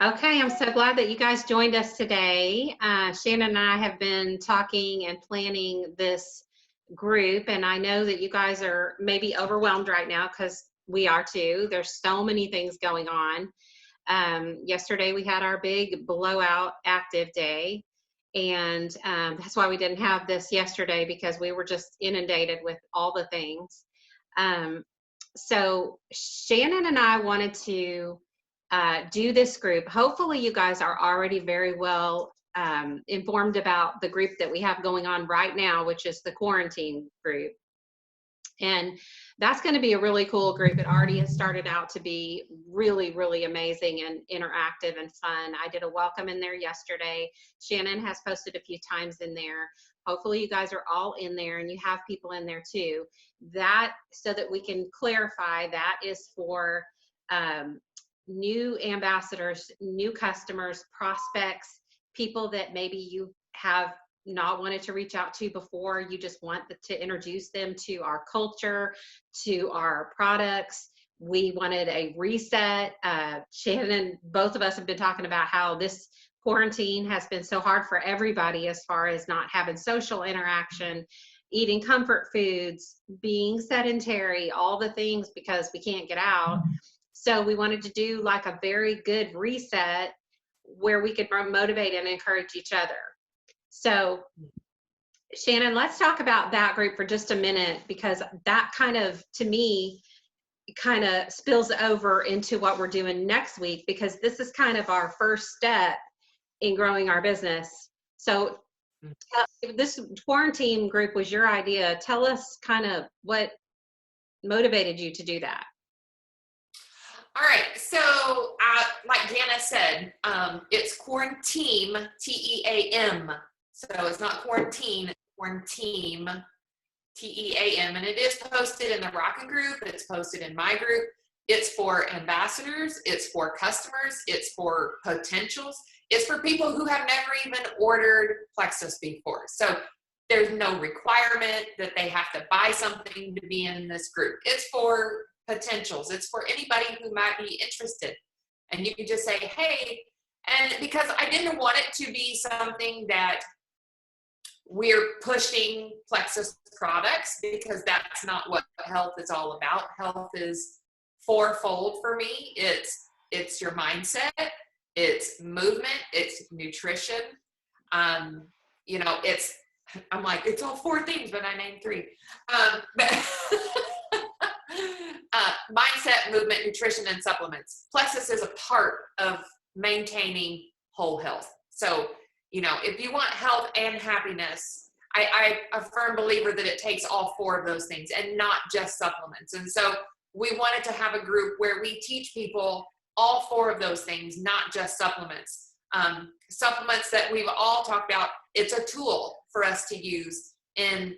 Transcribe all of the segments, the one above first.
Okay, I'm so glad that you guys joined us today. Shannon and I have been talking and planning this group, and I know that you guys are maybe overwhelmed right now because we are too. There's so many things going on. Yesterday we had our big blowout active day, and that's why we didn't have this yesterday because we were just inundated with all the things. Um, so Shannon and I wanted to do this group. Hopefully, you guys are already very well informed about the group that we have going on right now, which is the quarantine group. And that's going to be a really cool group. It already has started out to be really, really amazing and interactive and fun. I did a welcome in there yesterday. Shannon has posted a few times in there. Hopefully, you guys are all in there and you have people in there too. That, so that we can clarify, that is for new ambassadors, new customers, prospects, people that maybe you have not wanted to reach out to before. You just want to introduce them to our culture, to our products. We wanted a reset. Shannon, both of us have been talking about how this quarantine has been so hard for everybody as far as not having social interaction, eating comfort foods, being sedentary, all the things because we can't get out. So we wanted to do like a very good reset where we could motivate and encourage each other. So Shannon, let's talk about that group for just a minute, because that kind of, to me, kind of spills over into what we're doing next week, because this is kind of our first step in growing our business. So this quarantine group was your idea. Tell us kind of what motivated you to do that. All right, so like Janice said, it's Quaranteam, T-E-A-M. So it's not quarantine, Quaranteam, T-E-A-M. And it is posted in the Rockin' group. It's posted in my group. It's for ambassadors. It's for customers. It's for potentials. It's for people who have never even ordered Plexus before. So there's no requirement that they have to buy something to be in this group. It's for potentials. It's for anybody who might be interested. And you can just say, hey, and because I didn't want it to be something that we're pushing Plexus products, because that's not what health is all about. Health is fourfold for me. It's your mindset, it's movement, it's nutrition. I'm like, it's all four things, but I named three. Mindset, movement, nutrition, and supplements. Plexus is a part of maintaining whole health. So, if you want health and happiness, I'm a firm believer that it takes all four of those things and not just supplements. And so we wanted to have a group where we teach people all four of those things, not just supplements. Supplements that we've all talked about, it's a tool for us to use in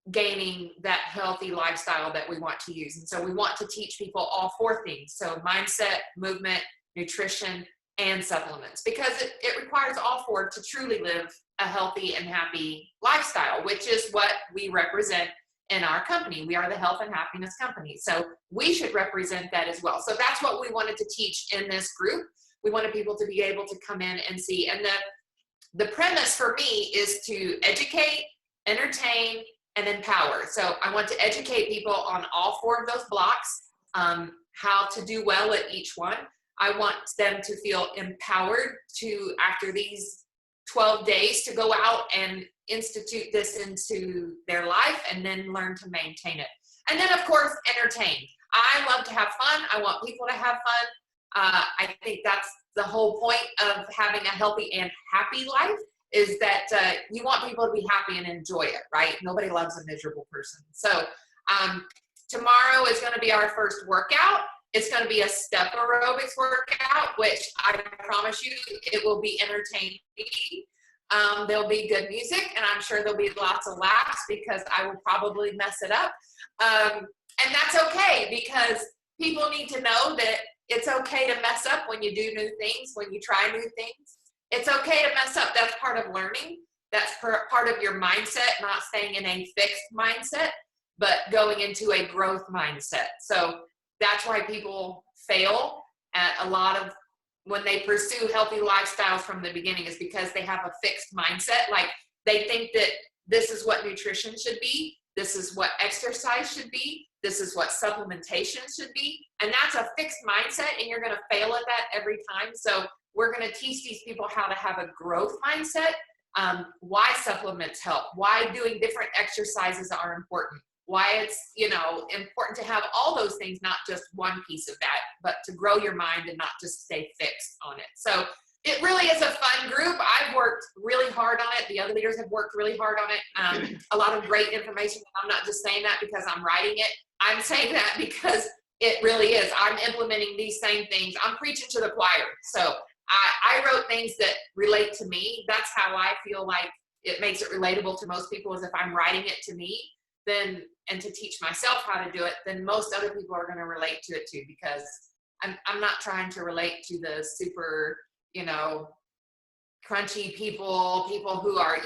gaining that healthy lifestyle that we want to use. And so we want to teach people all four things. So mindset, movement, nutrition, and supplements, because it requires all four to truly live a healthy and happy lifestyle, which is what we represent in our company. We are the health and happiness company. So we should represent that as well. So that's what we wanted to teach in this group. We wanted people to be able to come in and see. And the premise for me is to educate, entertain, and empower. So I want to educate people on all four of those blocks, how to do well at each one. I want them to feel empowered to, after these 12 days, to go out and institute this into their life and then learn to maintain it. And then, of course, entertain. I love to have fun. I want people to have fun. I think that's the whole point of having a healthy and happy life, is that you want people to be happy and enjoy it, right? Nobody loves a miserable person. So tomorrow is going to be our first workout. It's going to be a step aerobics workout, which I promise you it will be entertaining. There'll be good music, and I'm sure there'll be lots of laughs because I will probably mess it up. And that's okay, because people need to know that it's okay to mess up when you do new things, when you try new things. It's okay to mess up. That's part of learning. That's part of your mindset, not staying in a fixed mindset, but going into a growth mindset. So that's why people fail at a lot of when they pursue healthy lifestyles from the beginning is because they have a fixed mindset. Like they think that this is what nutrition should be. This is what exercise should be. This is what supplementation should be. And that's a fixed mindset, and you're going to fail at that every time. So we're going to teach these people how to have a growth mindset, why supplements help, why doing different exercises are important, why it's, important to have all those things, not just one piece of that, but to grow your mind and not just stay fixed on it. So it really is a fun group. I've worked really hard on it. The other leaders have worked really hard on it. A lot of great information. I'm not just saying that because I'm writing it. I'm saying that because it really is. I'm implementing these same things. I'm preaching to the choir. So I wrote things that relate to me. That's how I feel like it makes it relatable to most people, is if I'm writing it to me, then, and to teach myself how to do it, then most other people are going to relate to it too, because I'm not trying to relate to the super, crunchy people who are,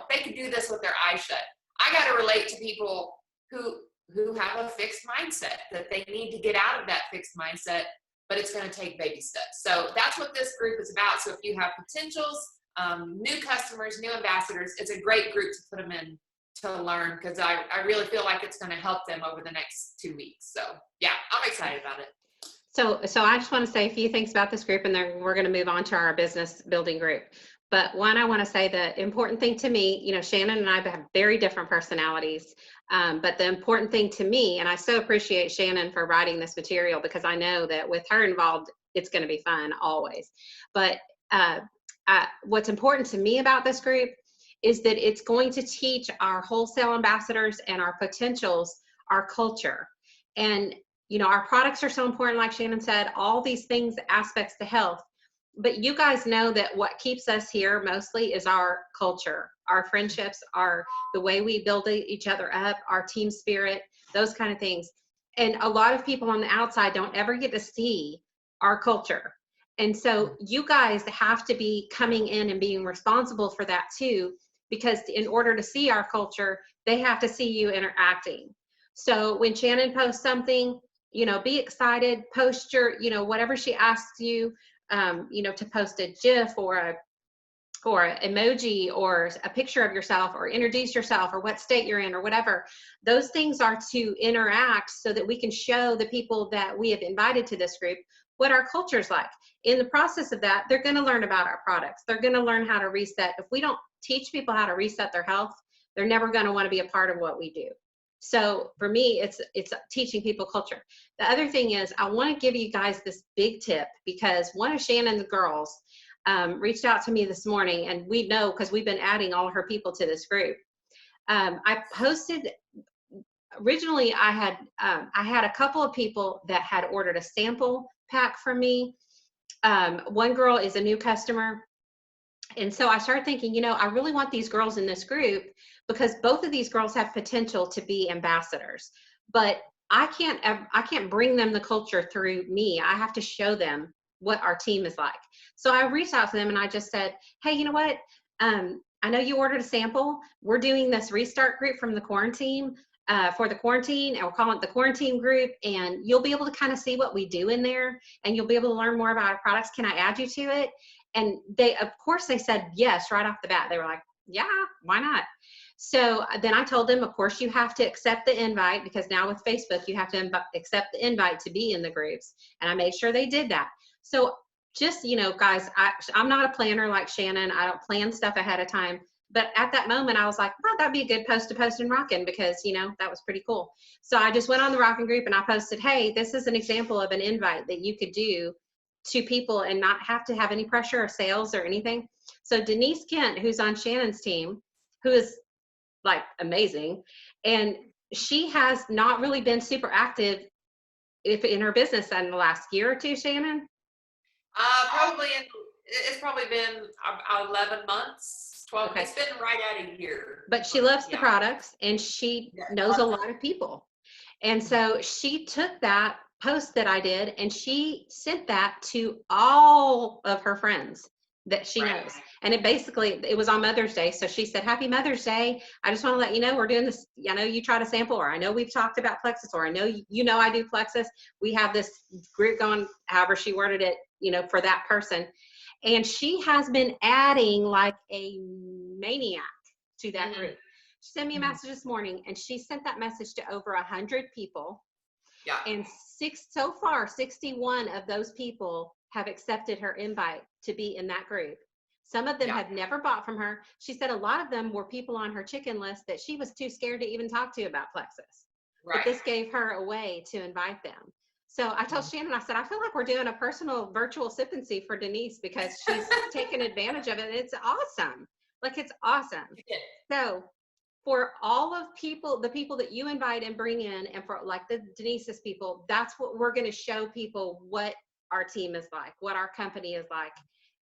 they could do this with their eyes shut. I got to relate to people who have a fixed mindset, that they need to get out of that fixed mindset, but it's going to take baby steps. So that's what this group is about. So if you have potentials, new customers, new ambassadors, it's a great group to put them in to learn, because I really feel like it's going to help them over the next 2 weeks. So yeah, I'm excited about it. So I just want to say a few things about this group, and then we're going to move on to our business building group. But one, I want to say the important thing to me, Shannon and I have very different personalities. But the important thing to me, and I so appreciate Shannon for writing this material, because I know that with her involved, it's going to be fun always. But what's important to me about this group is that it's going to teach our wholesale ambassadors and our potentials our culture. And, our products are so important, like Shannon said, all these things, aspects to health. But you guys know that what keeps us here mostly is our culture, our friendships, the way we build each other up, our team spirit, those kind of things. And a lot of people on the outside don't ever get to see our culture. And so you guys have to be coming in and being responsible for that too, because in order to see our culture, they have to see you interacting. So when Shannon posts something, be excited, post your, whatever she asks you, to post a GIF or an emoji or a picture of yourself, or introduce yourself, or what state you're in, or whatever. Those things are to interact so that we can show the people that we have invited to this group what our culture is like. In the process of that, they're going to learn about our products. They're going to learn how to reset. If we don't teach people how to reset their health, they're never going to want to be a part of what we do. So for me, it's teaching people culture. The other thing is, I want to give you guys this big tip, because one of Shannon's girls reached out to me this morning, and we know because we've been adding all her people to this group. I posted, originally I had a couple of people that had ordered a sample pack from me. One girl is a new customer. And so I started thinking, I really want these girls in this group, because both of these girls have potential to be ambassadors, but I can't bring them the culture through me. I have to show them what our team is like. So I reached out to them and I just said, hey, you know what? I know you ordered a sample. We're doing this restart group from the quarantine for the quarantine, and we're calling it the quarantine group. And you'll be able to kind of see what we do in there, and you'll be able to learn more about our products. Can I add you to it? And they, of course, they said yes right off the bat. They were like, yeah, why not? So then I told them, of course, you have to accept the invite, because now with Facebook, you have to accept the invite to be in the groups. And I made sure they did that. So just, guys, I'm not a planner like Shannon. I don't plan stuff ahead of time. But at that moment, I was like, well, that'd be a good post to post in Rockin', because, that was pretty cool. So I just went on the Rockin' group and I posted, hey, this is an example of an invite that you could do to people and not have to have any pressure or sales or anything. So Denise Kent, who's on Shannon's team, who is like amazing, and she has not really been super active in her business in the last year or two, Shannon? It's probably been 11 months, 12. Okay. It's been right at a year. But she loves the products, and she knows a lot of people. And so she took that post that I did, and she sent that to all of her friends that she Right. knows. And it was on Mother's Day. So she said, Happy Mother's Day. I just want to let you know we're doing this. I know you try to sample, or I know we've talked about Plexus, or I know you know I do Plexus. We have this group going, however she worded it, for that person. And she has been adding like a maniac to that group. She sent me a message this morning, and she sent that message to over 100 people. Yeah. And so far, 61 of those people have accepted her invite to be in that group. Some of them have never bought from her. She said a lot of them were people on her chicken list that she was too scared to even talk to about Plexus. Right. But this gave her a way to invite them. So I told Shannon, I said, I feel like we're doing a personal virtual sip and see for Denise, because she's taken advantage of it. It's awesome. Like, it's awesome. So for all of the people that you invite and bring in, and for like the Denise's people, that's what we're going to show people, what our team is like, what our company is like,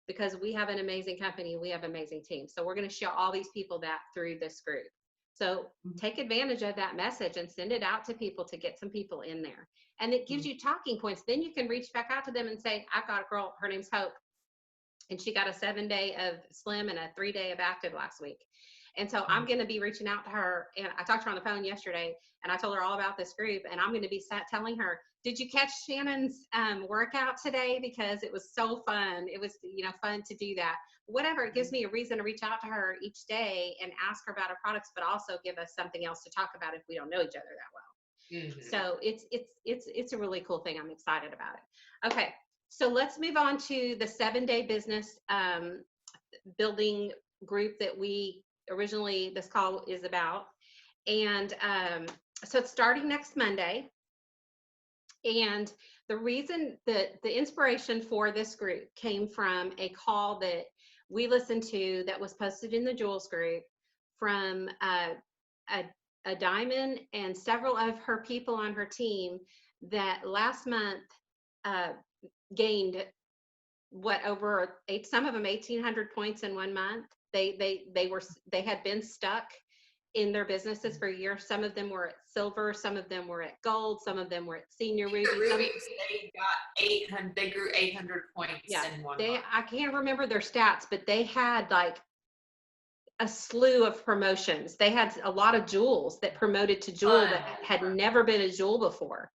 because we have an amazing company. We have an amazing team. So we're going to show all these people that through this group. So take advantage of that message and send it out to people to get some people in there. And it gives you talking points. Then you can reach back out to them and say, I've got a girl, her name's Hope, and she got a 7-day of Slim and a 3-day of Active last week. And so I'm going to be reaching out to her, and I talked to her on the phone yesterday, and I told her all about this group, and I'm going to be telling her, did you catch Shannon's workout today? Because it was so fun. It was, fun to do that. Whatever, it gives me a reason to reach out to her each day and ask her about her products, but also give us something else to talk about if we don't know each other that well. So it's a really cool thing. I'm excited about it. Okay, so let's move on to the 7-day business building group that we originally, this call is about. And so it's starting next Monday. And the reason that the inspiration for this group came from a call that we listened to that was posted in the Jules group from a Diamond and several of her people on her team that last month gained over some of them 1,800 points in 1 month. They had been stuck in their businesses for years. Some of them were at silver, some of them were at gold, some of them were at senior ruby. They got 800. They grew 800 points in 1 month. I can't remember their stats, but they had like a slew of promotions. They had a lot of jewels that promoted to jewel that had never been a jewel before.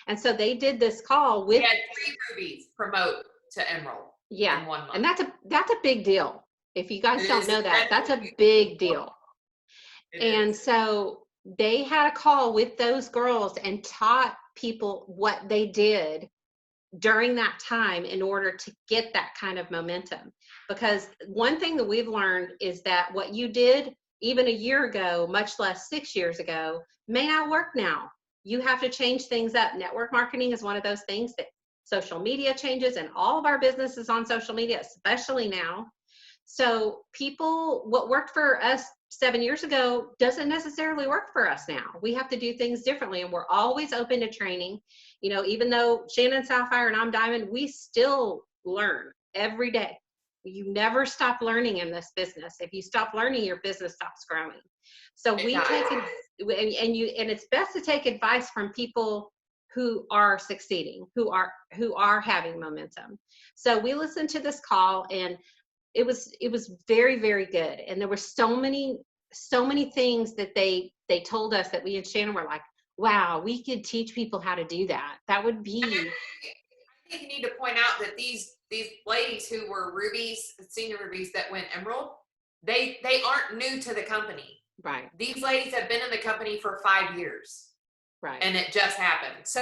And so they did this call with. They had 3 rubies promote to emerald. In 1 month. And that's a big deal. If you guys don't know that, that's a big deal. And so they had a call with those girls and taught people what they did during that time in order to get that kind of momentum. Because one thing that we've learned is that what you did even a year ago, much less 6 years ago, may not work now. You have to change things up. Network marketing is one of those things that social media changes, and all of our business is on social media, especially now. So what worked for us 7 years ago doesn't necessarily work for us now. We have to do things differently, and we're always open to training. Even though Shannon Sapphire and I'm Diamond, we still learn every day. You never stop learning in this business. If you stop learning, your business stops growing. So and it's best to take advice from people who are succeeding, who are having momentum. So we listened to this call, and it was very, very good. And there were so many things that they told us that we and Shannon were like, wow, we could teach people how to do that. That would be. I think you need to point out that these ladies who were rubies, senior rubies that went emerald, they aren't new to the company. Right. These ladies have been in the company for 5 years. Right. And it just happened. So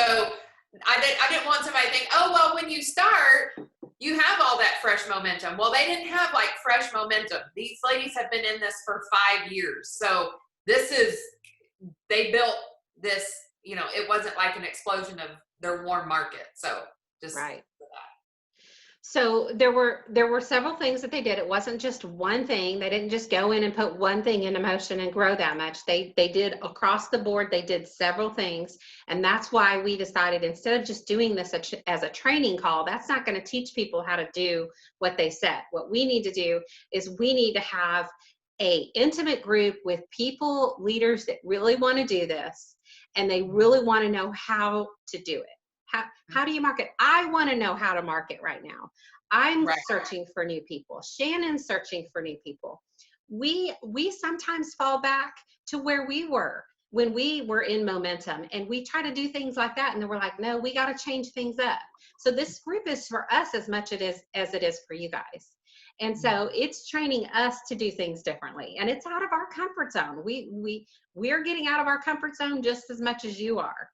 I didn't want somebody to think, oh, well, when you start, you have all that fresh momentum. Well, they didn't have like fresh momentum. These ladies have been in this for 5 years. So they built this, it wasn't like an explosion of their warm market. So just right. So there were several things that they did. It wasn't just one thing. They didn't just go in and put one thing into motion and grow that much. They did across the board. They did several things. And that's why we decided, instead of just doing this as a training call, that's not going to teach people how to do what they said. What we need to do is we need to have an intimate group with leaders that really want to do this, and they really want to know how to do it. How do you market? I want to know how to market right now. I'm Right. searching for new people. Shannon's searching for new people. We sometimes fall back to where we were when we were in momentum, and we try to do things like that, and then we're like, no, we got to change things up. So this group is for us as much as it is for you guys. And so it's training us to do things differently, and it's out of our comfort zone. We're getting out of our comfort zone just as much as you are.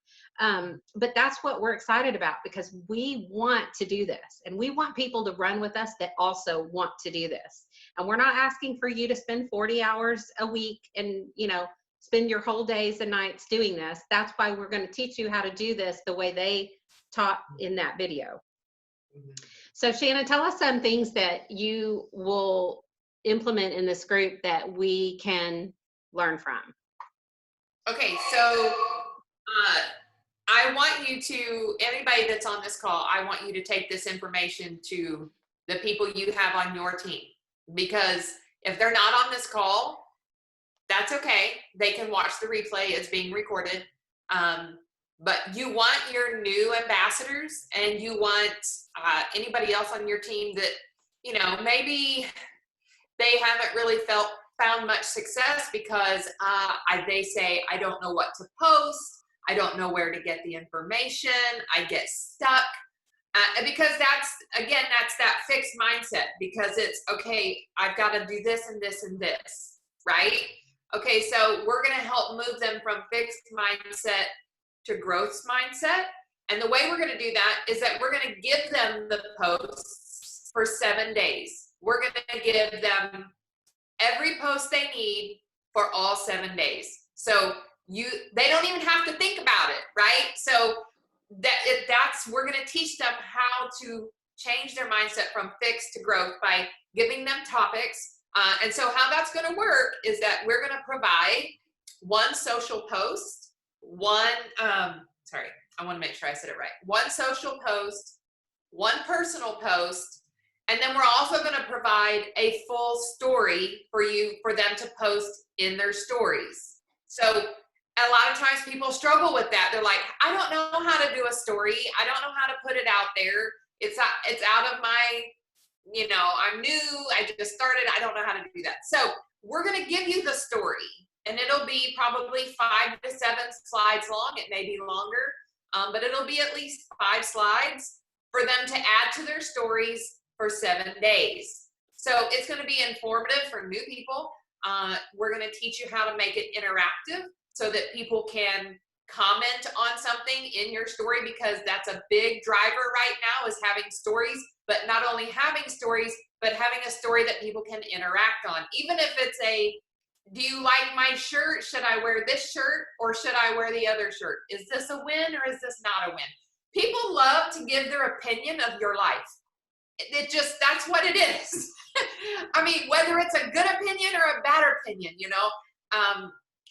But that's what we're excited about, because we want to do this, and we want people to run with us that also want to do this. And we're not asking for you to spend 40 hours a week and, spend your whole days and nights doing this. That's why we're going to teach you how to do this the way they taught in that video. So Shannon, tell us some things that you will implement in this group that we can learn from. Okay, so I want you to, anybody that's on this call, I want you to take this information to the people you have on your team, because if they're not on this call, that's okay. They can watch the replay. It's being recorded. But you want your new ambassadors, and you want anybody else on your team that, maybe they haven't really found much success because they say, I don't know what to post. I don't know where to get the information. I get stuck. Because that's that fixed mindset, because it's, okay, I've got to do this and this and this, right? Okay, so we're going to help move them from fixed mindset to growth mindset. And the way we're going to do that is that we're going to give them the posts for 7 days. We're going to give them every post they need for all 7 days. So they don't even have to think about it, right? So we're going to teach them how to change their mindset from fixed to growth by giving them topics. And so how that's going to work is that we're going to provide one social post, I want to make sure I said it right. One social post, one personal post, and then we're also going to provide a full story for them to post in their stories. So a lot of times people struggle with that. They're like, I don't know how to do a story. I don't know how to put it out there. It's out of my, I'm new. I just started. I don't know how to do that. So we're going to give you the story, and it'll be probably 5 to 7 slides long. It may be longer, but it'll be at least 5 slides for them to add to their stories for 7 days. So it's going to be informative for new people. We're going to teach you how to make it interactive so that people can comment on something in your story, because that's a big driver right now, is having stories, but not only having stories, but having a story that people can interact on. Even if it's do you like my shirt? Should I wear this shirt, or should I wear the other shirt? Is this a win, or is this not a win? People love to give their opinion of your life. That's what it is. I mean, whether it's a good opinion or a bad opinion,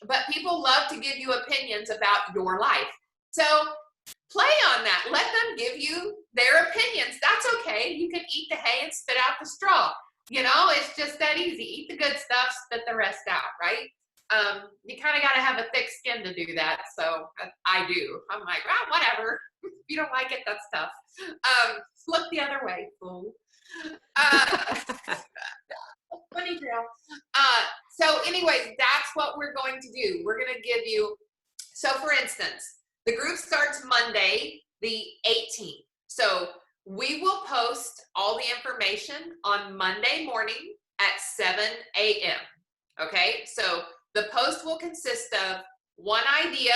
but people love to give you opinions about your life. So play on that. Let them give you their opinions. That's okay. You can eat the hay and spit out the straw. It's just that easy. Eat the good stuff, spit the rest out, right? You kind of got to have a thick skin to do that. So I do. I'm like, whatever. If you don't like it, that's tough. Look the other way, fool. Funny girl. So anyways, that's what we're going to do. We're going to give you, so for instance, the group starts Monday, the 18th. So we will post all the information on Monday morning at 7 a.m. Okay, so the post will consist of one idea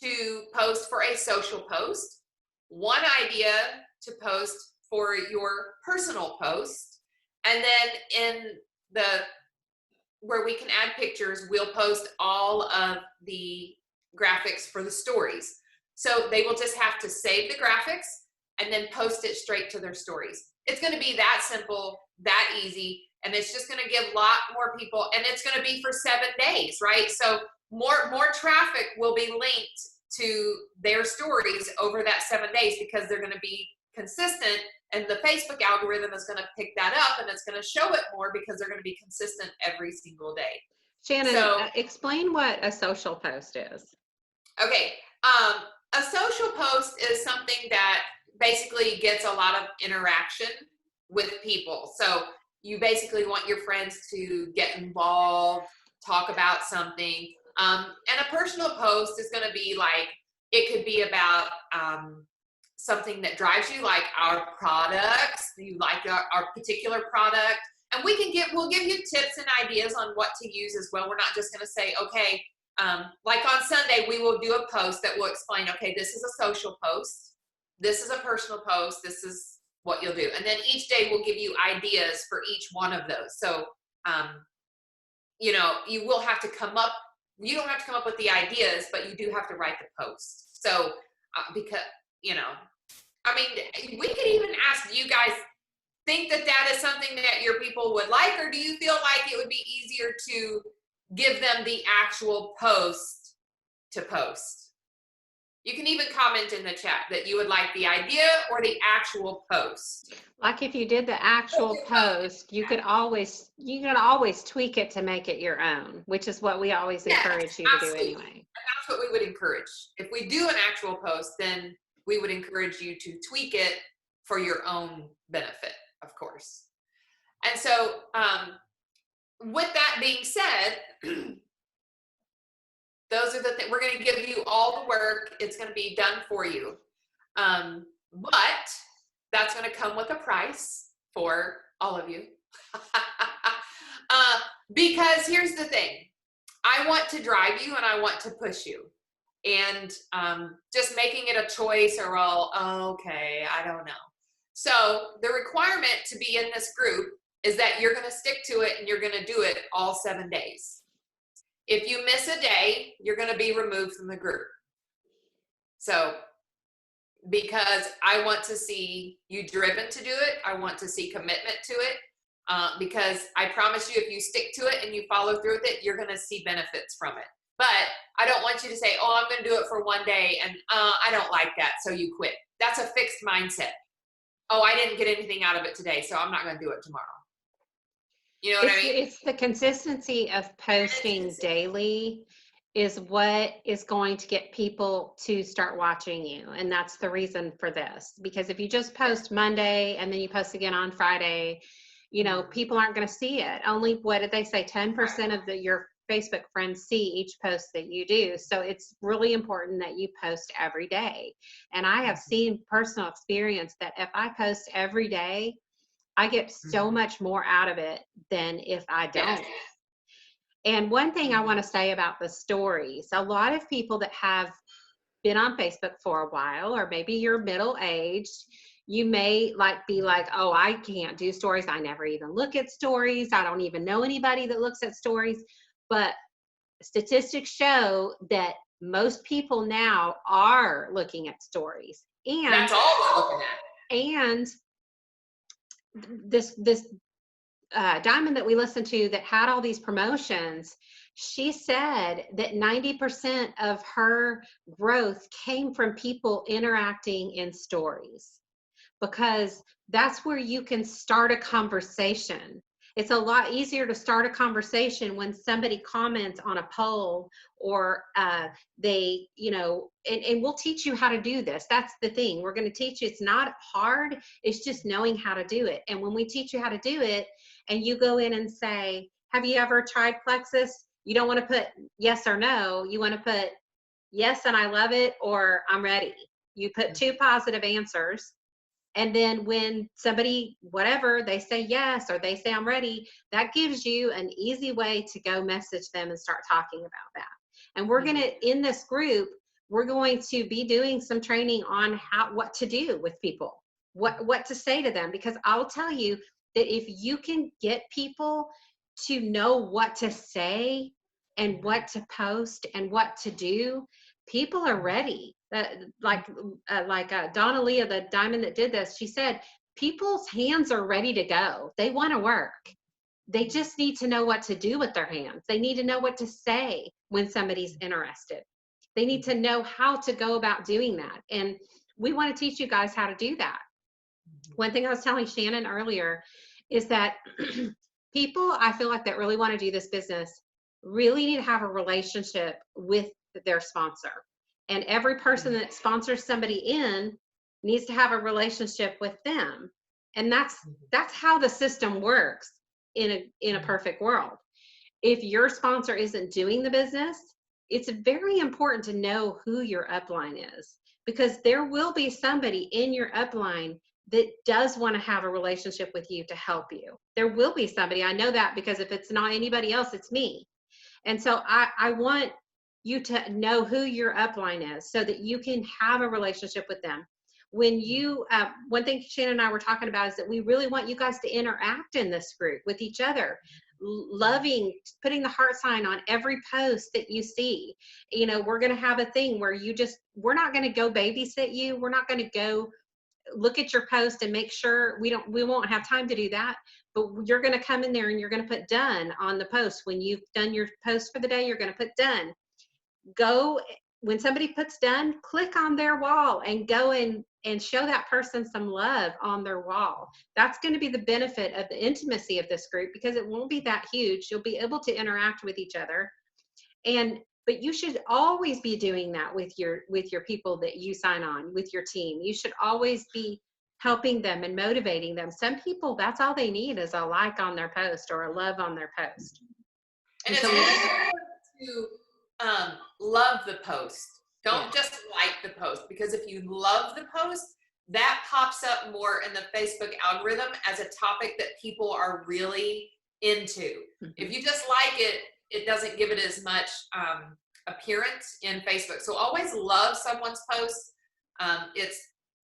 to post for a social post, one idea to post for your personal post, and then in where we can add pictures, we'll post all of the graphics for the stories. So they will just have to save the graphics and then post it straight to their stories. It's going to be that simple, that easy, and it's just going to give a lot more people, and it's going to be for 7 days, right? So more traffic will be linked to their stories over that 7 days, because they're going to be consistent, and the Facebook algorithm is going to pick that up, and it's going to show it more because they're going to be consistent every single day. Shannon, explain what a social post is. Okay. A social post is something that basically gets a lot of interaction with people. So you basically want your friends to get involved, talk about something. And a personal post is going to be like, it could be about something that drives you, like our products, you like our particular product. And we'll give you tips and ideas on what to use as well. We're not just going to say, okay, like on Sunday, we will do a post that will explain, okay, this is a social post, this is a personal post, this is what you'll do. And then each day we'll give you ideas for each one of those. So, you know, you will have to come up, you don't have to come up with the ideas, but you do have to write the post. So, because, you know, I mean, we could even ask, do you guys think that that is something that your people would like, or do you feel like it would be easier to give them the actual post to post? You can even comment in the chat that you would like the idea or the actual post. Like if you did the actual post, you could always tweak it to make it your own, which is what we always encourage you to do anyway. And that's what we would encourage. If we do an actual post, then we would encourage you to tweak it for your own benefit, of course. And so, with that being said, those are the things. We're going to give you all the work. It's going to be done for you. But that's going to come with a price for all of you. Because here's the thing. I want to drive you and I want to push you. And just making it a choice or all, okay, I don't know. So the requirement to be in this group is that you're going to stick to it and you're going to do it all 7 days. If you miss a day, you're going to be removed from the group. So, because I want to see you driven to do it, I want to see commitment to it, because I promise you, if you stick to it and you follow through with it, you're going to see benefits from it. But I don't want you to say, oh, I'm going to do it for 1 day and I don't like that, so you quit. That's a fixed mindset. Oh, I didn't get anything out of it today, so I'm not going to do it tomorrow. You know what I mean? It's the consistency of posting daily is what is going to get people to start watching you. And that's the reason for this. Because if you just post Monday and then you post again on Friday, you know, people aren't going to see it. Only, what did they say? 10% of your Facebook friends see each post that you do. So it's really important that you post every day. And I have seen personal experience that if I post every day, I get so much more out of it than if I don't. Yes. And one thing I want to say about the stories, a lot of people that have been on Facebook for a while, or maybe you're middle-aged, you may be like, oh, I can't do stories. I never even look at stories. I don't even know anybody that looks at stories. But statistics show that most people now are looking at stories. And that's all we're looking at. And this Diamond that we listened to that had all these promotions, she said that 90% of her growth came from people interacting in stories, because that's where you can start a conversation. It's a lot easier to start a conversation when somebody comments on a poll, or they, you know, and we'll teach you how to do this. That's the thing. We're going to teach you. It's not hard. It's just knowing how to do it. And when we teach you how to do it, and you go in and say, have you ever tried Plexus? You don't want to put yes or no. You want to put yes and I love it, or I'm ready. You put 2 positive answers. And then when somebody, whatever, they say yes, or they say I'm ready, that gives you an easy way to go message them and start talking about that. And we're going to, in this group, we're going to be doing some training on what to do with people, what to say to them, because I'll tell you that if you can get people to know what to say and what to post and what to do, people are ready. Like Donna Leah, the Diamond that did this, she said, people's hands are ready to go. They want to work. They just need to know what to do with their hands. They need to know what to say when somebody's interested. They need to know how to go about doing that. And we want to teach you guys how to do that. One thing I was telling Shannon earlier is that people, I feel like, that really want to do this business really need to have a relationship with their sponsor. And every person that sponsors somebody in needs to have a relationship with them. And that's how the system works in a perfect world. If your sponsor isn't doing the business, it's very important to know who your upline is, because there will be somebody in your upline that does want to have a relationship with you to help you. There will be somebody. I know that, because if it's not anybody else, it's me. And so I want you to know who your upline is so that you can have a relationship with them. When you, one thing Shannon and I were talking about is that we really want you guys to interact in this group with each other, loving, putting the heart sign on every post that you see. You know, we're going to have a thing where we're not going to go babysit you. We're not going to go look at your post and make sure we won't have time to do that. But you're going to come in there and you're going to put done on the post. When you've done your post for the day, you're going to put done. Go, when somebody puts done, click on their wall and go and show that person some love on their wall. That's going to be the benefit of the intimacy of this group, because it won't be that huge. You'll be able to interact with each other. But you should always be doing that with your people that you sign on, with your team. You should always be helping them and motivating them. Some people, that's all they need is a like on their post or a love on their post. And it's important to love the post. Don't just like the post, because if you love the post, that pops up more in the Facebook algorithm as a topic that people are really into. If you just like it, it doesn't give it as much appearance in Facebook. So always love someone's post.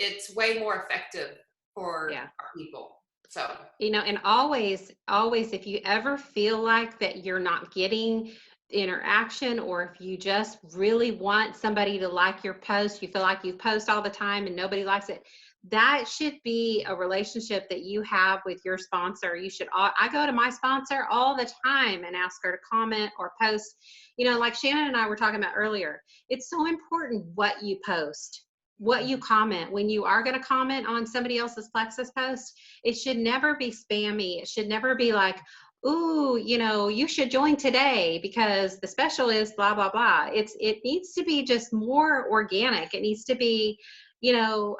It's way more effective for our people. So, you know, and always, if you ever feel like that you're not getting interaction, or if you just really want somebody to like your post, you feel like you post all the time and nobody likes it, that should be a relationship that you have with your sponsor. I go to my sponsor all the time and ask her to comment or post. You know, like Shannon and I were talking about earlier, it's so important what you post, what you comment. When you are going to comment on somebody else's Plexus post, it should never be spammy. It should never be like, ooh, you know, you should join today because the special is blah, blah, blah. It needs to be just more organic. It needs to be, you know,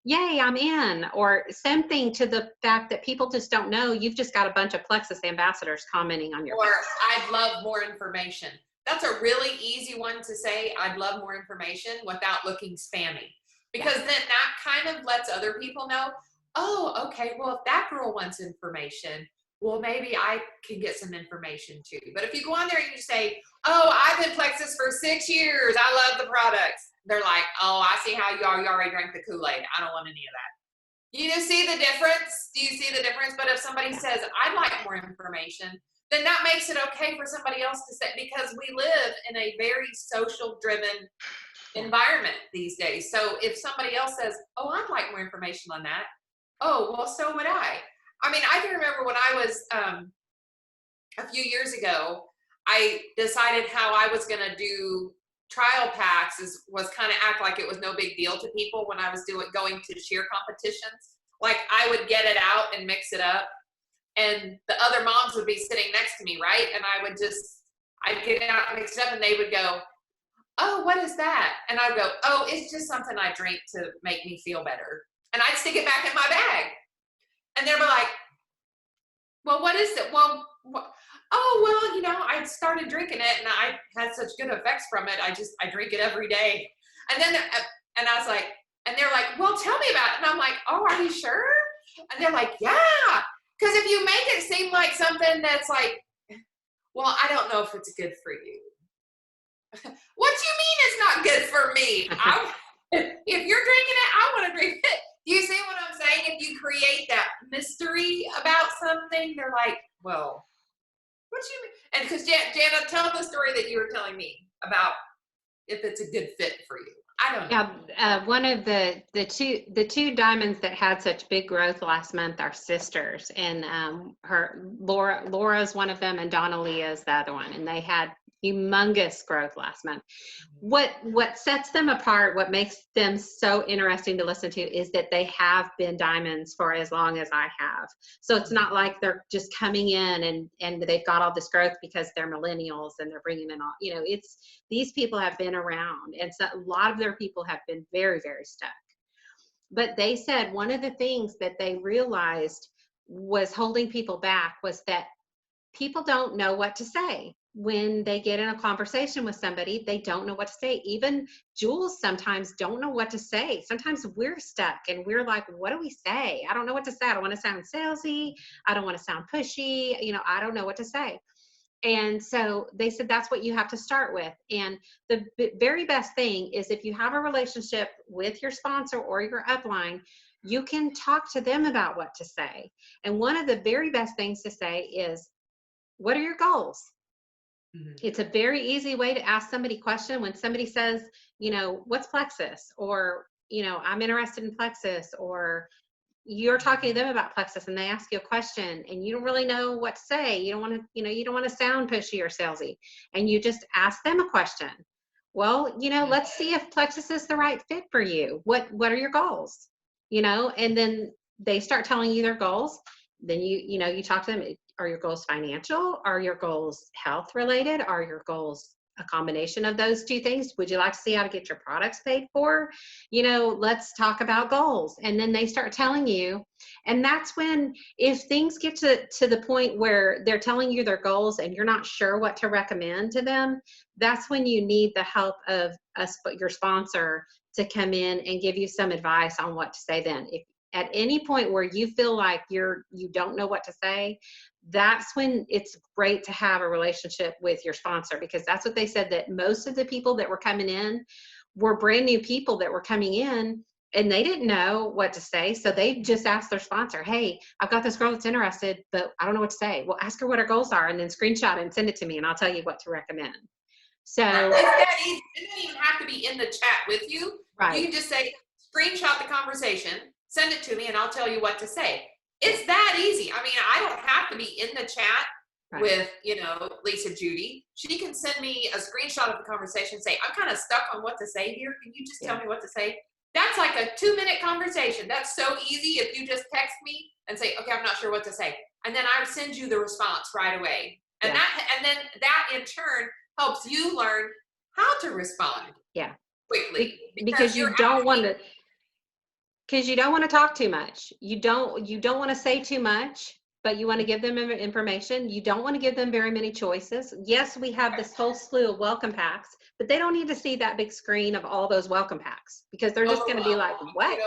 yay, I'm in, or something to the fact that people just don't know you've just got a bunch of Plexus ambassadors commenting on your post. I'd love more information. That's a really easy one to say, I'd love more information, without looking spammy. Because then that kind of lets other people know, oh, okay, well, if that girl wants information, well, maybe I can get some information too. But if you go on there and you say, oh, I've been Plexus for 6 years, I love the products, they're like, oh, I see how you already drank the Kool-Aid. I don't want any of that. You see the difference? Do you see the difference? But if somebody says, I'd like more information, then that makes it okay for somebody else to say, because we live in a very social driven environment these days. So if somebody else says, oh, I'd like more information on that. Oh, well, so would I. I mean, I can remember when I was, a few years ago, I decided how I was going to do trial packs was kind of act like it was no big deal to people when I was going to cheer competitions. Like I would get it out and mix it up, and the other moms would be sitting next to me, right? And I'd get it out and mix it up, and they would go, oh, what is that? And I'd go, oh, it's just something I drink to make me feel better. And I'd stick it back in my bag. And they'd be like, well, what is it? Well, oh, well, you know, I started drinking it and I had such good effects from it. I drink it every day. And then, and I was like, and they're like, well, tell me about it. And I'm like, oh, are you sure? And they're like, yeah. Because if you make it seem like something that's like, well, I don't know if it's good for you. What do you mean it's not good for me? If you're drinking it, I want to drink it. Do you see what I'm saying? If you create that mystery about something, they're like, well, what do you mean? And because Jana, tell the story that you were telling me about if it's a good fit for you. I don't know. Yeah, one of the two diamonds that had such big growth last month are sisters, and Laura's one of them, and Donna Leah is the other one, and they had humongous growth last month. What sets them apart, what makes them so interesting to listen to, is that they have been diamonds for as long as I have. So it's not like they're just coming in and they've got all this growth because they're millennials and they're bringing in all, it's, these people have been around, and so a lot of their people have been very, very stuck. But they said one of the things that they realized was holding people back was that people don't know what to say when they get in a conversation with somebody. They don't know what to say. Even Jules sometimes don't know what to say. Sometimes we're stuck and we're like, what do we say? I don't know what to say. I don't want to sound salesy. I don't want to sound pushy. I don't know what to say. And so they said that's what you have to start with. And the very best thing is, if you have a relationship with your sponsor or your upline, you can talk to them about what to say. And one of the very best things to say is, what are your goals? Mm-hmm. It's a very easy way to ask somebody a question when somebody says, what's Plexus? Or, I'm interested in Plexus. Or you're talking to them about Plexus and they ask you a question and you don't really know what to say. You don't want to, you don't want to sound pushy or salesy, and you just ask them a question. Well, let's see if Plexus is the right fit for you. What are your goals? And then they start telling you their goals. Then you talk to them. Are your goals financial? Are your goals health related? Are your goals a combination of those two things? Would you like to see how to get your products paid for? Let's talk about goals. And then they start telling you. And that's when, if things get to the point where they're telling you their goals and you're not sure what to recommend to them, that's when you need the help of your sponsor to come in and give you some advice on what to say then. If at any point where you feel like you don't know what to say, that's when it's great to have a relationship with your sponsor, because that's what they said, that most of the people that were coming in were brand new people that were coming in and they didn't know what to say. So they just asked their sponsor, hey, I've got this girl that's interested, but I don't know what to say. Well, ask her what her goals are and then screenshot it and send it to me and I'll tell you what to recommend. So it's that easy. It doesn't even have to be in the chat with you. Right. You can just say, screenshot the conversation, send it to me, and I'll tell you what to say. It's that easy. I mean, I don't have to be in the chat with, Lisa Judy. She can send me a screenshot of the conversation and say, I'm kind of stuck on what to say here. Can you just tell me what to say? That's like a 2-minute conversation. That's so easy if you just text me and say, okay, I'm not sure what to say. And then I would send you the response right away. And then that in turn helps you learn how to respond quickly. Because you don't want to. Because you don't want to talk too much. You don't want to say too much, but you want to give them information. You don't want to give them very many choices. Yes, we have this whole slew of welcome packs, but they don't need to see that big screen of all those welcome packs, because they're just going to be like, what?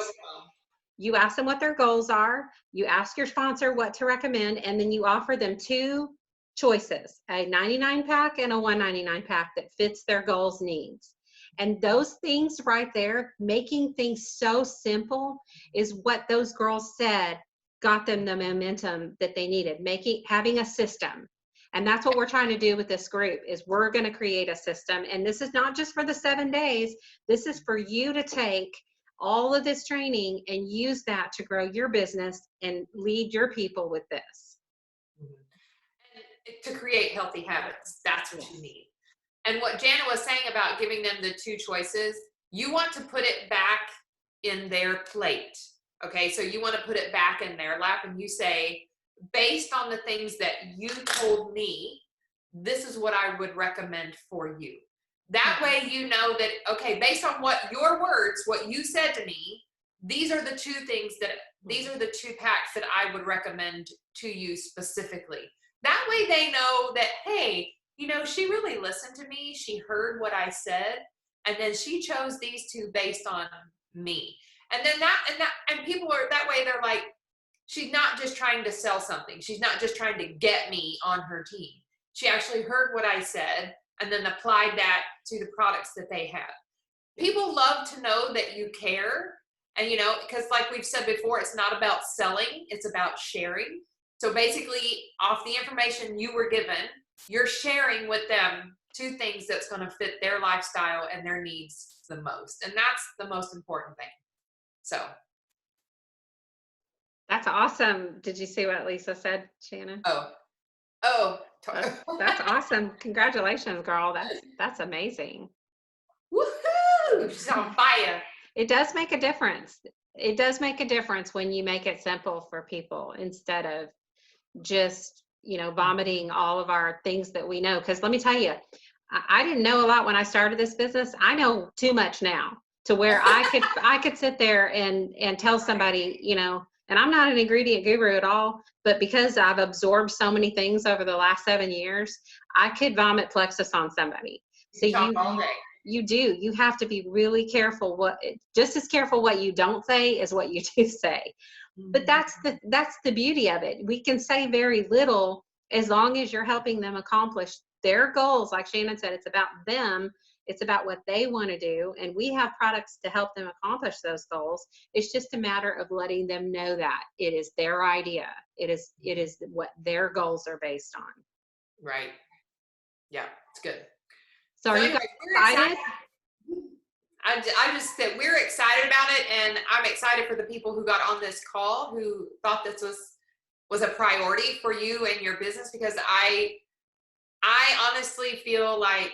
You ask them what their goals are. You ask your sponsor what to recommend, and then you offer them 2 choices, a 99 pack and a 199 pack that fits their goals needs. And those things right there, making things so simple, is what those girls said got them the momentum that they needed, having a system. And that's what we're trying to do with this group, is we're going to create a system. And this is not just for the 7 days. This is for you to take all of this training and use that to grow your business and lead your people with this. And to create healthy habits, that's what you need. And what Janet was saying about giving them the 2 choices, you want to put it back in their plate. Okay, so you want to put it back in their lap and you say, based on the things that you told me, this is what I would recommend for you. That way you know that, okay, based on what your words, what you said to me, these are the 2 packs that I would recommend to you specifically. That way they know that, hey, she really listened to me. She heard what I said, and then she chose these 2 based on me. And then and people are that way. They're like, she's not just trying to sell something. She's not just trying to get me on her team. She actually heard what I said and then applied that to the products that they have. People love to know that you care. And, because like we've said before, it's not about selling. It's about sharing. So basically, off the information you were given, you're sharing with them 2 things that's going to fit their lifestyle and their needs the most. And that's the most important thing. So. That's awesome. Did you see what Lisa said, Shannon? Oh, That's awesome. Congratulations, girl. That's amazing. Woohoo! She's on fire. It does make a difference. It does make a difference when you make it simple for people instead of just, vomiting all of our things that we know. Because let me tell you, I didn't know a lot when I started this business. I know too much now to where I could sit there and tell somebody, and I'm not an ingredient guru at all, but because I've absorbed so many things over the last 7 years, I could vomit Plexus on somebody. So You talk all day. you have to be really careful just as careful what you don't say as what you do say. But that's the beauty of it. We can say very little as long as you're helping them accomplish their goals. Like Shannon said, it's about them. It's about what they want to do. And we have products to help them accomplish those goals. It's just a matter of letting them know that it is their idea. It is what their goals are based on. Right. Yeah, it's good. So are you guys excited? I just said we're excited about it, and I'm excited for the people who got on this call who thought this was a priority for you and your business, because I honestly feel like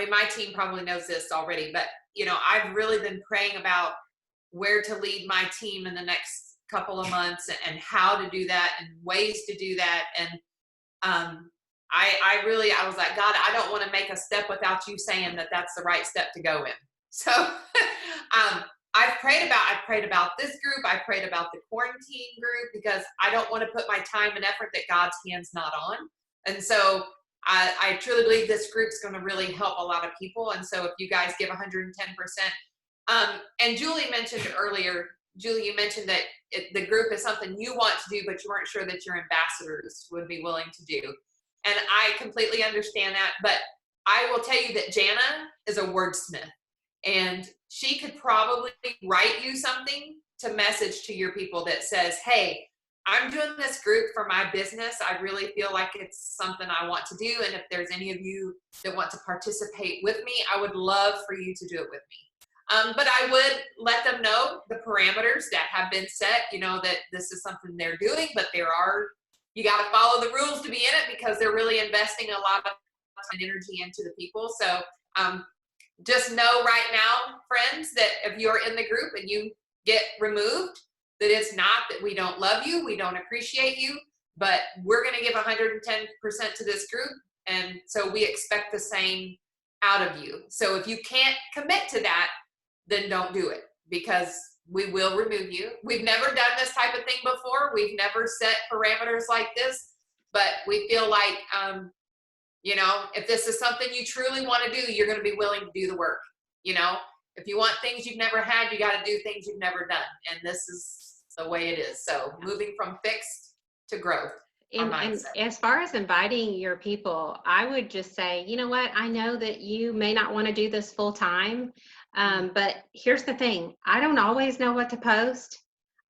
my team probably knows this already, but I've really been praying about where to lead my team in the next couple of months and how to do that and ways to do that. And I was like, God, I don't want to make a step without you saying that that's the right step to go in. So I've prayed about this group. I prayed about the quarantine group, because I don't want to put my time and effort that God's hand's not on. And so I truly believe this group's going to really help a lot of people. And so if you guys give 110%, and Julie mentioned earlier, you mentioned that the group is something you want to do, but you weren't sure that your ambassadors would be willing to do. And I completely understand that, but I will tell you that Jana is a wordsmith, and she could probably write you something to message to your people that says, hey, I'm doing this group for my business. I really feel like it's something I want to do. And if there's any of you that want to participate with me, I would love for you to do it with me. But I would let them know the parameters that have been set, that this is something they're doing, but you got to follow the rules to be in it, because they're really investing a lot of time and energy into the people. So just know right now, friends, that if you're in the group and you get removed, that it's not that we don't love you, we don't appreciate you, but we're going to give 110% to this group. And so we expect the same out of you. So if you can't commit to that, then don't do it, because we will remove you. We've never done this type of thing before. We've never set parameters like this, but we feel like, if this is something you truly want to do, you're going to be willing to do the work. If you want things you've never had, you got to do things you've never done. And this is the way it is. So moving from fixed to growth. And as far as inviting your people, I would just say, you know what? I know that you may not want to do this full time, but here's the thing. I don't always know what to post.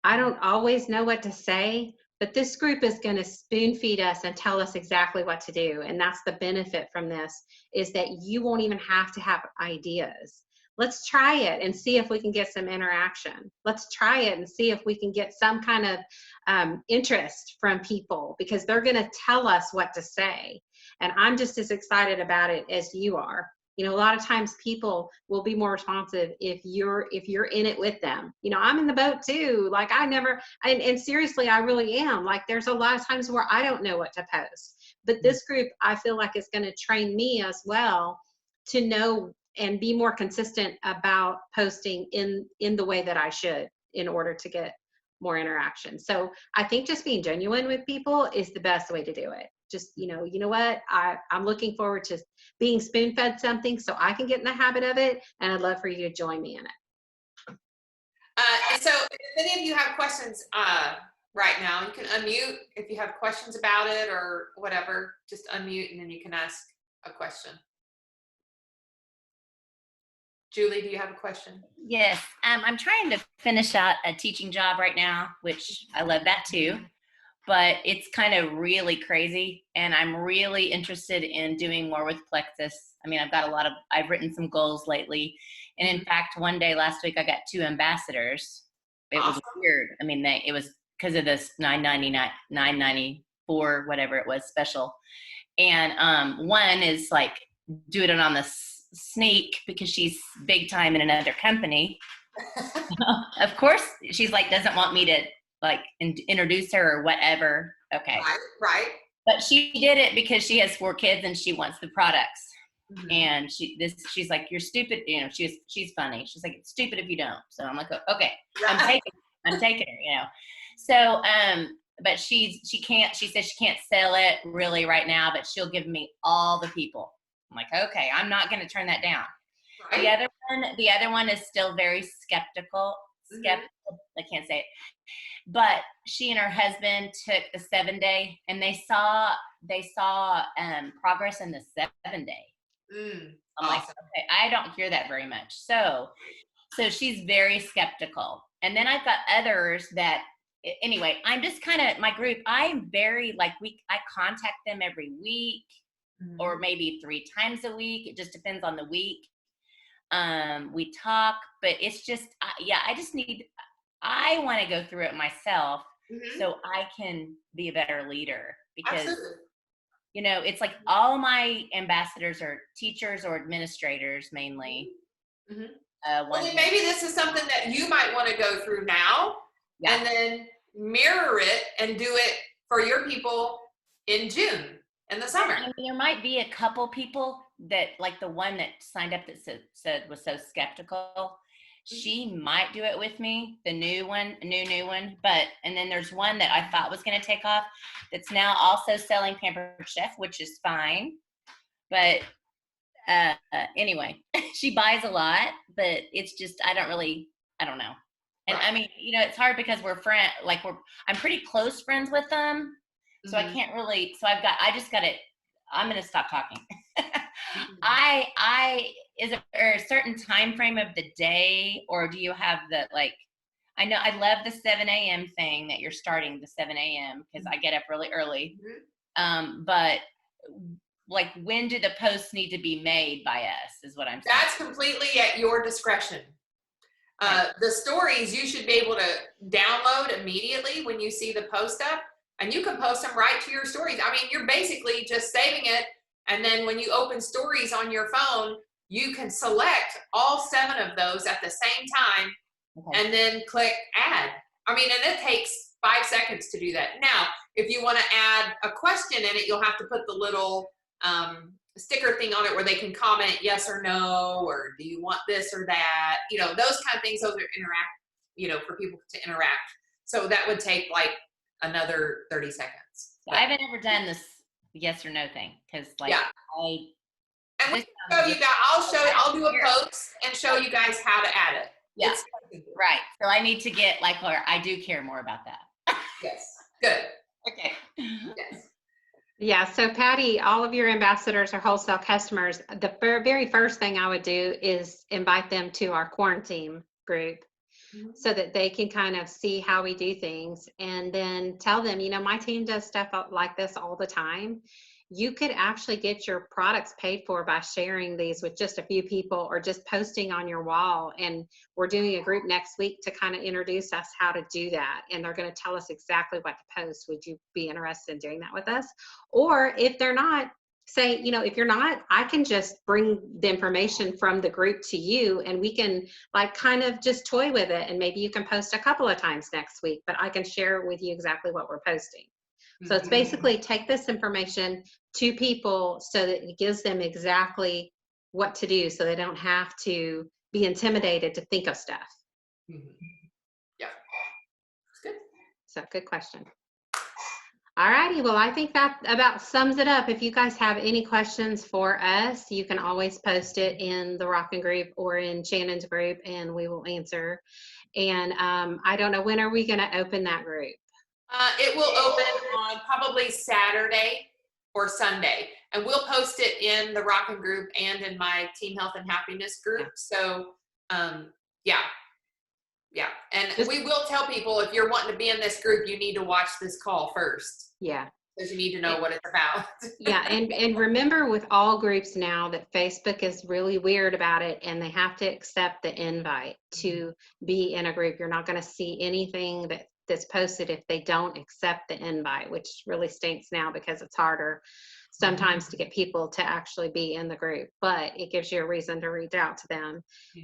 I don't always know what to say, but this group is going to spoon feed us and tell us exactly what to do. And that's the benefit from this, is that you won't even have to have ideas. Let's try it and see if we can get some interaction. Let's try it and see if we can get some kind of interest from people, because they're going to tell us what to say. And I'm just as excited about it as you are. A lot of times people will be more responsive if you're in it with them. I'm in the boat too. Like and seriously, I really am. Like there's a lot of times where I don't know what to post. But this group, I feel like, is going to train me as well to know and be more consistent about posting in the way that I should, in order to get more interaction. So I think just being genuine with people is the best way to do it. Just, you know what, I'm looking forward to being spoon-fed something so I can get in the habit of it, and I'd love for you to join me in it. So if any of you have questions right now, you can unmute. If you have questions about it or whatever, just unmute and then you can ask a question. Julie, do you have a question? Yes, I'm trying to finish out a teaching job right now, which I love that too, but it's kind of really crazy, and I'm really interested in doing more with Plexus. I've written some goals lately, and in fact, one day last week I got 2 ambassadors. It was weird. It was because of this $9.99 4, whatever it was, special. And one is like doing it on the sneak because she's big time in another company. Of course, she's like, doesn't want me to like introduce her or whatever. Okay. Right. But she did it because she has 4 kids and she wants the products. Mhm. And she's like, you're stupid. You know, she's funny. She's like, it's stupid if you don't. So I'm like, okay, I'm taking her, you know. So, but she says she can't sell it really right now, but she'll give me all the people. I'm like, okay, I'm not going to turn that down. Right. The other one is still very skeptical. I can't say it. But she and her husband took the 7-day, and they saw progress in the 7-day. I'm Awesome. like, okay, I don't hear that very much. So she's very skeptical. And then I've got others that, anyway, I'm just kind of, my group, I'm very like, I contact them every week or maybe 3 times a week. It just depends on the week. We talk, but it's just, I want to go through it myself so I can be a better leader, because Absolutely. you know, it's like all my ambassadors are teachers or administrators mainly. Well, then maybe this is something that you might want to go through now and then mirror it and do it for your people in June in the summer. I mean, there might be a couple people that, like the one that signed up that said was so skeptical. She might do it with me, the new one. But, and then there's one that I thought was going to take off that's now also selling Pampered Chef, which is fine. But anyway, she buys a lot, but it's just, I don't know. And I mean, you know, it's hard because I'm pretty close friends with them. So I can't really, I'm going to stop talking. Is there a certain time frame of the day, or do you have I know I love the 7 a.m. thing that you're starting, the 7 a.m. because I get up really early. But like, when do the posts need to be made by us is what I'm saying. That's completely at your discretion. The stories you should be able to download immediately when you see the post up, and you can post them right to your stories. I mean, you're basically just saving it, and then when you open stories on your phone, you can select all 7 of those at the same time and then click add. I mean, and it takes 5 seconds to do that. Now, if you want to add a question in it, you'll have to put the little sticker thing on it where they can comment yes or no, or do you want this or that? You know, those kind of things, those are for people to interact. So that would take like another 30 seconds. I haven't ever done this yes or no thing because and we can show you guys, I'll do a post and show you guys how to add it. Yeah. Right. So I need to get I do care more about that. Yes. Good. Okay. Yes. Yeah, so Patty, all of your ambassadors are wholesale customers. The very first thing I would do is invite them to our quarantine group so that they can kind of see how we do things, and then tell them, you know, my team does stuff like this all the time. You could actually get your products paid for by sharing these with just a few people or just posting on your wall. And we're doing a group next week to kind of introduce us how to do that. And they're going to tell us exactly what to post. Would you be interested in doing that with us? Or if they're not, say, you know, if you're not, I can just bring the information from the group to you, and we can kind of just toy with it. And maybe you can post a couple of times next week, but I can share with you exactly what we're posting. So it's basically take this information to people so that it gives them exactly what to do, so they don't have to be intimidated to think of stuff. Yeah. That's good. So good question. All righty. Well, I think that about sums it up. If you guys have any questions for us, you can always post it in the Rockin' group or in Shannon's group, and we will answer. And I don't know, when are we going to open that group? It will open on probably Saturday or Sunday, and we'll post it in the Rockin' group and in my Team Health and Happiness group. So, yeah. And we will tell people, if you're wanting to be in this group, you need to watch this call first. Yeah. Because you need to know what it's about. Yeah, and remember with all groups now that Facebook is really weird about it, and they have to accept the invite to be in a group. You're not going to see anything that that's posted if they don't accept the invite, which really stinks now because it's harder sometimes to get people to actually be in the group, but it gives you a reason to reach out to them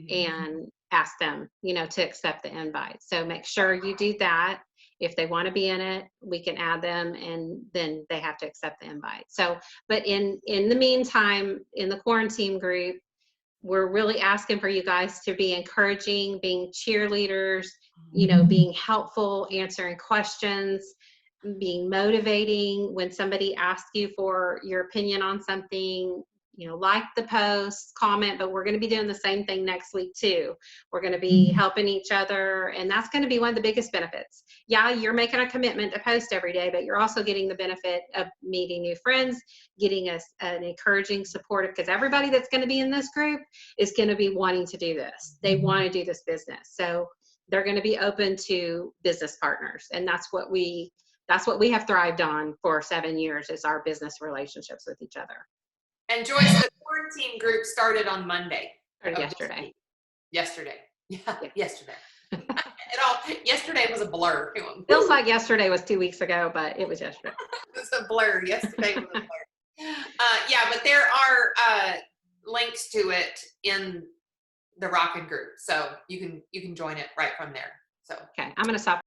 and ask them, to accept the invite. So make sure you do that. If they want to be in it, we can add them, and then they have to accept the invite. So, but in the meantime, in the quarantine group, we're really asking for you guys to be encouraging, being cheerleaders, being helpful, answering questions, being motivating. When somebody asks you for your opinion on something, like the post, comment, but we're going to be doing the same thing next week too. We're going to be helping each other, and that's going to be one of the biggest benefits. Yeah, you're making a commitment to post every day, but you're also getting the benefit of meeting new friends, getting an encouraging, supportive, because everybody that's going to be in this group is going to be wanting to do this. They want to do this business. So they're going to be open to business partners, and that's what we have thrived on for 7 years, is our business relationships with each other. And Joyce, the quarantine group started on Monday. Or yesterday. Yesterday. Yeah, yesterday. Yesterday was a blur. Feels like yesterday was 2 weeks ago, but it was yesterday. It was a blur. Yesterday was a blur. Yeah, but there are links to it in the Rockin' group, so you can join it right from there. So okay, I'm going to stop.